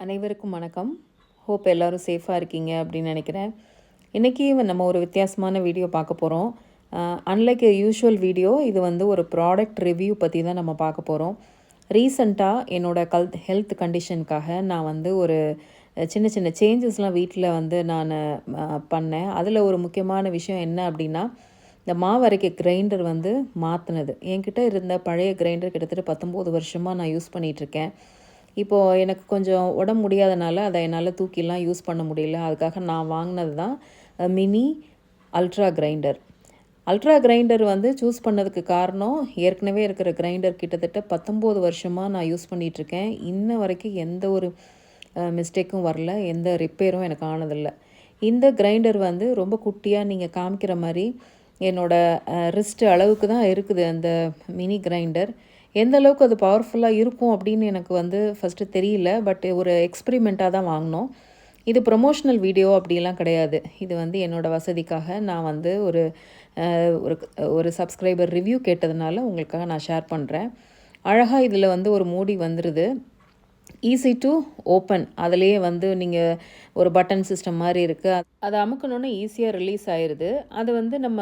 அனைவருக்கும் வணக்கம். ஹோப் எல்லோரும் சேஃபாக இருக்கீங்க அப்படின்னு நினைக்கிறேன். இன்றைக்கி நம்ம ஒரு வித்தியாசமான வீடியோ பார்க்க போகிறோம். அன்லைக் யூஷுவல் வீடியோ, இது ஒரு ப்ராடக்ட் ரிவ்யூ பற்றி தான் நம்ம பார்க்க போகிறோம். ரீசண்டாக என்னோடய ஹெல்த் கண்டிஷனுக்காக நான் ஒரு சின்ன சின்ன சேஞ்சஸ்லாம் வீட்டில் நான் பண்ணேன். அதில் ஒரு முக்கியமான விஷயம் என்ன அப்படின்னா, இந்த மாவு அரைக்க கிரைண்டர் மாற்றினது. என்கிட்ட இருந்த பழைய கிரைண்டர் கிட்டத்தட்ட 19 வருஷமாக நான் யூஸ் பண்ணிகிட்ருக்கேன். இப்போது எனக்கு கொஞ்சம் உடம்பு முடியாதனால அதை என்னால் தூக்கிலாம் யூஸ் பண்ண முடியல. அதுக்காக நான் வாங்கினது தான் mini ultra grinder. Ultra grinder choose பண்ணதுக்கு காரணம், ஏற்கனவே இருக்கிற கிரைண்டர் கிட்டத்தட்ட 19 வருஷமாக நான் யூஸ் பண்ணிகிட்ருக்கேன். இன்ன வரைக்கும் எந்த ஒரு மிஸ்டேக்கும் வரல, எந்த ரிப்பேரும் எனக்கு ஆனதில்லை. இந்த கிரைண்டர் ரொம்ப குட்டியாக நீங்கள் காமிக்கிற மாதிரி என்னோடய ரிஸ்ட் அளவுக்கு தான் இருக்குது அந்த மினி கிரைண்டர். எந்த அளவுக்கு அது பவர்ஃபுல்லாக இருக்கும் அப்படின்னு எனக்கு ஃபஸ்ட்டு தெரியல. பட் ஒரு எக்ஸ்பிரிமெண்ட்டாக தான் வாங்கினோம். இது ப்ரொமோஷ்னல் வீடியோ அப்படிலாம் கிடையாது. இது என்னோடய வசதிக்காக நான் ஒரு ஒரு ஒரு சப்ஸ்கிரைபர் ரிவ்யூ கேட்டதுனால உங்களுக்காக நான் ஷேர் பண்ணுறேன். அழகாக இதில் ஒரு மூடி வந்துடுது. Easy to open. அதிலேயே நீங்கள் ஒரு பட்டன் சிஸ்டம் மாதிரி இருக்குது. அதை அமுக்கணுன்னு ஈஸியாக ரிலீஸ் ஆயிடுது. அது நம்ம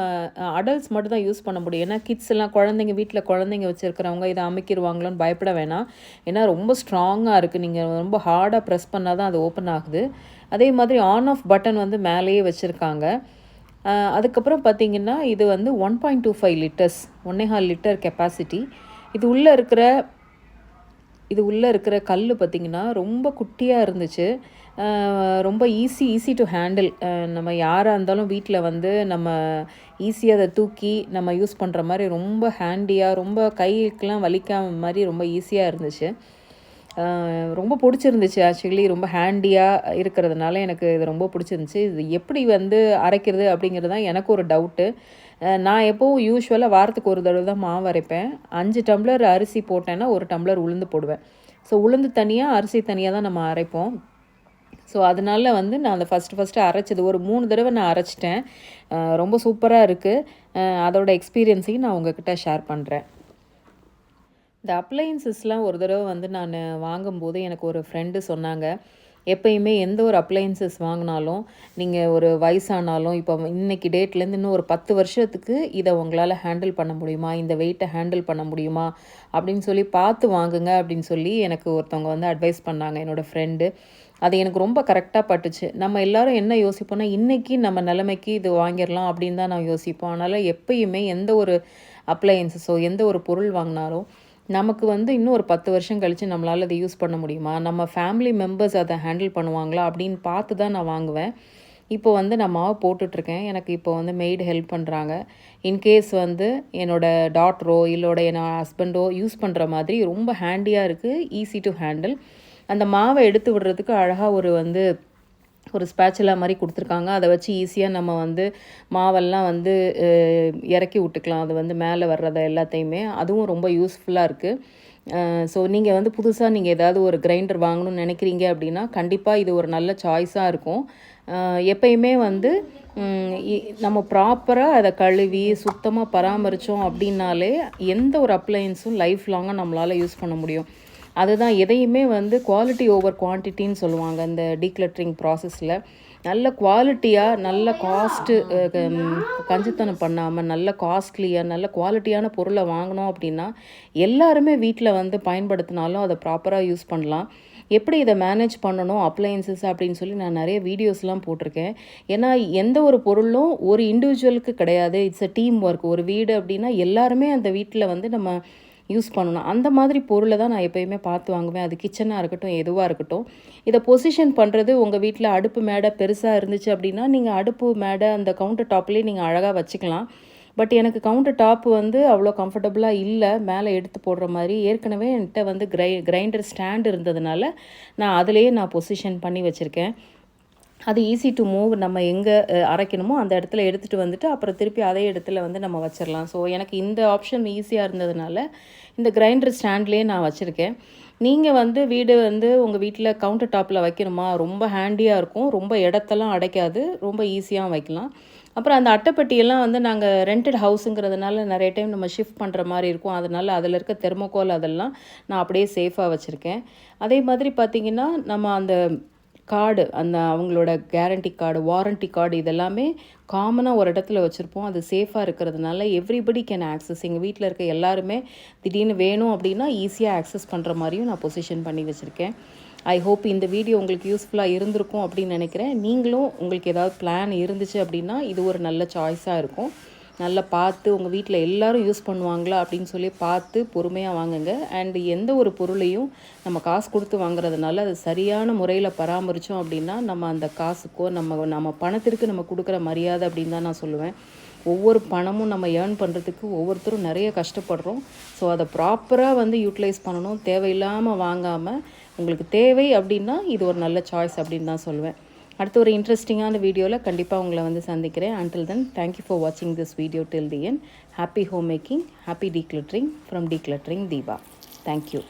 அடல்ட்ஸ் மட்டும் தான் யூஸ் பண்ண முடியும். ஏன்னா கிட்ஸ் எல்லாம், குழந்தைங்க, வீட்டில் குழந்தைங்க வச்சுருக்கிறவங்க இதை அமுக்கிடுவாங்களோன்னு பயப்பட வேணாம். ஏன்னா ரொம்ப ஸ்ட்ராங்காக இருக்குது. நீங்கள் ரொம்ப ஹார்டாக ப்ரெஸ் பண்ணால் தான் அது ஓப்பன் ஆகுது. அதே மாதிரி ஆன் ஆஃப் பட்டன் மேலேயே வச்சுருக்காங்க. அதுக்கப்புறம் பார்த்திங்கன்னா இது 1.25 லிட்டர்ஸ், 1.25 லிட்டர் கெப்பாசிட்டி. இது உள்ளே இருக்கிற கல் பார்த்திங்கன்னா ரொம்ப குட்டியாக இருந்துச்சு. ரொம்ப ஈஸி டு ஹேண்டில். நம்ம யாராக இருந்தாலும் வீட்டில் நம்ம ஈஸியாக அதை தூக்கி நம்ம யூஸ் பண்ணுற மாதிரி ரொம்ப ஹேண்டியாக, ரொம்ப கைக்கெலாம் வலிக்காம மாதிரி ரொம்ப ஈஸியாக இருந்துச்சு. ரொம்ப பிடிச்சிருந்துச்சு. ஆக்சுவலி ரொம்ப ஹேண்டியாக இருக்கிறதுனால எனக்கு இது ரொம்ப பிடிச்சிருந்துச்சி. இது எப்படி அரைக்கிறது அப்படிங்கிறது தான் எனக்கு ஒரு டவுட்டு. நான் எப்போவும் யூஸ்வலாக வாரத்துக்கு ஒரு தடவை தான் மாவு அரைப்பேன். 5 டம்ளர் அரிசி போட்டேன்னா 1 டம்ளர் உளுந்து போடுவேன். ஸோ உளுந்து தனியாக, அரிசி தனியாக தான் நம்ம அரைப்போம். ஸோ அதனால நான் அந்த ஃபஸ்ட்டு அரைச்சது ஒரு 3 தடவை நான் அரைச்சிட்டேன். ரொம்ப சூப்பராக இருக்குது. அதோட எக்ஸ்பீரியன்ஸையும் நான் உங்ககிட்ட ஷேர் பண்ணுறேன். இந்த அப்ளையன்சஸ்லாம் ஒரு தடவை நான் வாங்கும்போது எனக்கு ஒரு ஃப்ரெண்டு சொன்னாங்க, எப்பயுமே எந்த ஒரு அப்ளையன்சஸ் வாங்கினாலும் நீங்கள் ஒரு வயசானாலும், இப்போ இன்றைக்கி டேட்லேருந்து இன்னும் ஒரு 10 வருஷத்துக்கு இதை உங்களால் ஹேண்டில் பண்ண முடியுமா, இந்த வெயிட்டை ஹேண்டில் பண்ண முடியுமா அப்படின்னு சொல்லி பார்த்து வாங்குங்க அப்படின்னு சொல்லி எனக்கு ஒருத்தவங்க அட்வைஸ் பண்ணாங்க, என்னோடய ஃப்ரெண்டு. அது எனக்கு ரொம்ப கரெக்டாக பட்டுச்சு. நம்ம எல்லோரும் என்ன யோசிப்போம்னா, இன்றைக்கி நம்ம நிலைமைக்கு இது வாங்கிடலாம் அப்படின்னு தான் நான் யோசிப்போம். அதனால் எப்பயுமே எந்த ஒரு அப்ளையன்சஸோ எந்த ஒரு பொருள் வாங்கினாலும் நமக்கு இன்னும் ஒரு 10 வருஷம் கழித்து நம்மளால் அதை யூஸ் பண்ண முடியுமா, நம்ம ஃபேமிலி மெம்பர்ஸ் அதை ஹேண்டில் பண்ணுவாங்களா அப்படின்னு பார்த்து தான் நான் வாங்குவேன். இப்போ நான் மாவு போட்டுட்ருக்கேன். எனக்கு இப்போ மெய்டு ஹெல்ப் பண்ணுறாங்க. இன்கேஸ் என்னோடய டாட்டரோ என் ஹஸ்பண்டோ யூஸ் பண்ணுற மாதிரி ரொம்ப ஹேண்டியாக இருக்குது, ஈஸி டு ஹேண்டில். அந்த மாவை எடுத்து விடுறதுக்கு அழகாக ஒரு ஸ்பேச்சுலா மாதிரி கொடுத்துருக்காங்க. அதை வச்சு ஈஸியாக நம்ம மாவெல்லாம் இறக்கி விட்டுக்கலாம். அது மேலே வர்றதை எல்லாத்தையுமே. அதுவும் ரொம்ப யூஸ்ஃபுல்லாக இருக்குது. ஸோ நீங்கள் புதுசாக நீங்கள் ஏதாவது ஒரு கிரைண்டர் வாங்கணும்னு நினைக்கிறீங்க அப்படின்னா கண்டிப்பாக இது ஒரு நல்ல சாய்ஸாக இருக்கும். எப்பயுமே நம்ம ப்ராப்பராக அதை கழுவி சுத்தமாக பராமரித்தோம் அப்படின்னாலே எந்த ஒரு அப்ளையன்ஸும் லைஃப் லாங்காக நம்மளால் யூஸ் பண்ண முடியும். அதுதான் எதையுமே குவாலிட்டி ஓவர் குவான்டிட்டின்னு சொல்லுவாங்க. இந்த டீக்ளட்டரிங் ப்ராசஸில் நல்ல குவாலிட்டியாக, நல்ல காஸ்ட்டு கஞ்சித்தனம் பண்ணாமல் நல்ல காஸ்ட்லியாக நல்ல குவாலிட்டியான பொருளை வாங்கினோம் அப்படின்னா எல்லாருமே வீட்டில் பயன்படுத்தினாலும் அதை ப்ராப்பராக யூஸ் பண்ணலாம். எப்படி இதை மேனேஜ் பண்ணணும் அப்ளையன்சஸ் அப்படின்னு சொல்லி நான் நிறைய வீடியோஸ்லாம் போட்டிருக்கேன். ஏன்னா எந்த ஒரு பொருளும் ஒரு இண்டிவிஜுவலுக்கு கிடையாது. It's a team work. ஒரு வீடு அப்படின்னா எல்லாருமே அந்த வீட்டில் நம்ம யூஸ் பண்ணணும். அந்த மாதிரி பொருளை தான் நான் எப்போயுமே பார்த்து வாங்குவேன். அது கிச்சனாக இருக்கட்டும், எதுவாக இருக்கட்டும். இதை பொசிஷன் பண்ணுறது, உங்கள் வீட்டில் அடுப்பு மேடை பெருசாக இருந்துச்சு அப்படின்னா நீங்கள் அடுப்பு மேடை அந்த கவுண்டர் டாப்லேயே நீங்கள் அழகாக வச்சுக்கலாம். பட் எனக்கு கவுண்டர் டாப் அவ்வளோ கம்ஃபர்டபுளாக இல்லை, மேலே எடுத்து போடுற மாதிரி. ஏற்கனவே என்கிட்ட கிரைண்டர் ஸ்டாண்ட் இருந்ததுனால நான் அதிலேயே பொசிஷன் பண்ணி வச்சுருக்கேன். அது ஈஸி டு மூவ். நம்ம எங்கே அரைக்கணுமோ அந்த இடத்துல எடுத்துகிட்டு வந்துட்டு அப்புறம் திருப்பி அதே இடத்துல நம்ம வச்சிடலாம். ஸோ எனக்கு இந்த ஆப்ஷன் ஈஸியாக இருந்ததுனால இந்த கிரைண்டர் ஸ்டாண்ட்லேயே நான் வச்சுருக்கேன். நீங்கள் வீடு உங்கள் வீட்டில் கவுண்டர் டாப்பில் வைக்கணுமா, ரொம்ப ஹேண்டியாக இருக்கும், ரொம்ப இடத்தெல்லாம் அடைக்காது, ரொம்ப ஈஸியாக வைக்கலாம். அப்புறம் அந்த அட்டைப்பெட்டியெல்லாம் வந்து நாங்கள் ரெண்டட் ஹவுஸுங்கிறதுனால நிறைய டைம் நம்ம ஷிஃப்ட் பண்ணுற மாதிரி இருக்கும். அதனால் அதில் இருக்க தெர்மோகோல் அதெல்லாம் நான் அப்படியே சேஃபாக வச்சுருக்கேன். அதே மாதிரி பார்த்திங்கன்னா நம்ம அந்த கார்டு, அந்த அவங்களோட கேரண்டி கார்டு, வாரண்ட்டி கார்டு இதெல்லாமே காமனாக ஒரு இடத்துல வச்சுருப்போம். அது சேஃபாக இருக்கிறதுனால எவ்ரிபடி கேன் ஆக்சஸ். எங்கள் வீட்டில் இருக்க எல்லாருமே திடீர்னு வேணும் அப்படின்னா ஈஸியாக ஆக்சஸ் பண்ணுற மாதிரியும் நான் பொசிஷன் பண்ணி வச்சுருக்கேன். ஐ ஹோப் இந்த வீடியோ உங்களுக்கு யூஸ்ஃபுல்லாக இருந்திருக்கும் அப்படின்னு நினைக்கிறேன். நீங்களும் உங்களுக்கு ஏதாவது பிளான் இருந்துச்சு அப்படின்னா இது ஒரு நல்ல சாய்ஸாக இருக்கும். நல்லா பார்த்து உங்கள் வீட்டில் எல்லோரும் யூஸ் பண்ணுவாங்களா அப்படின்னு சொல்லி பார்த்து பொறுமையாக வாங்குங்க. அண்டு எந்த ஒரு பொருளையும் நம்ம காசு கொடுத்து வாங்குறதுனால அது சரியான முறையில் பராமரித்தோம் அப்படின்னா நம்ம அந்த காசுக்கோ நம்ம பணத்திற்கு நம்ம கொடுக்குற மரியாதை அப்படின்னு தான் நான் சொல்லுவேன். ஒவ்வொரு பணமும் நம்ம ஏர்ன் பண்ணுறதுக்கு ஒவ்வொருத்தரும் நிறைய கஷ்டப்படுறோம். ஸோ அதை ப்ராப்பராக வந்து யூட்டிலைஸ் பண்ணணும். தேவையில்லாமல் வாங்காமல் உங்களுக்கு தேவை அப்படின்னா இது ஒரு நல்ல சாய்ஸ் அப்படின்னு தான் சொல்லுவேன். அடுத்து ஒரு இன்ட்ரெஸ்டிங்கான வீடியோவில் கண்டிப்பாக உங்களை வந்து சந்திக்கிறேன். அன்டில் தென் தேங்க்யூ ஃபார் வாட்சிங் this video till the end. Happy home making, happy decluttering from decluttering Deepa. Thank you.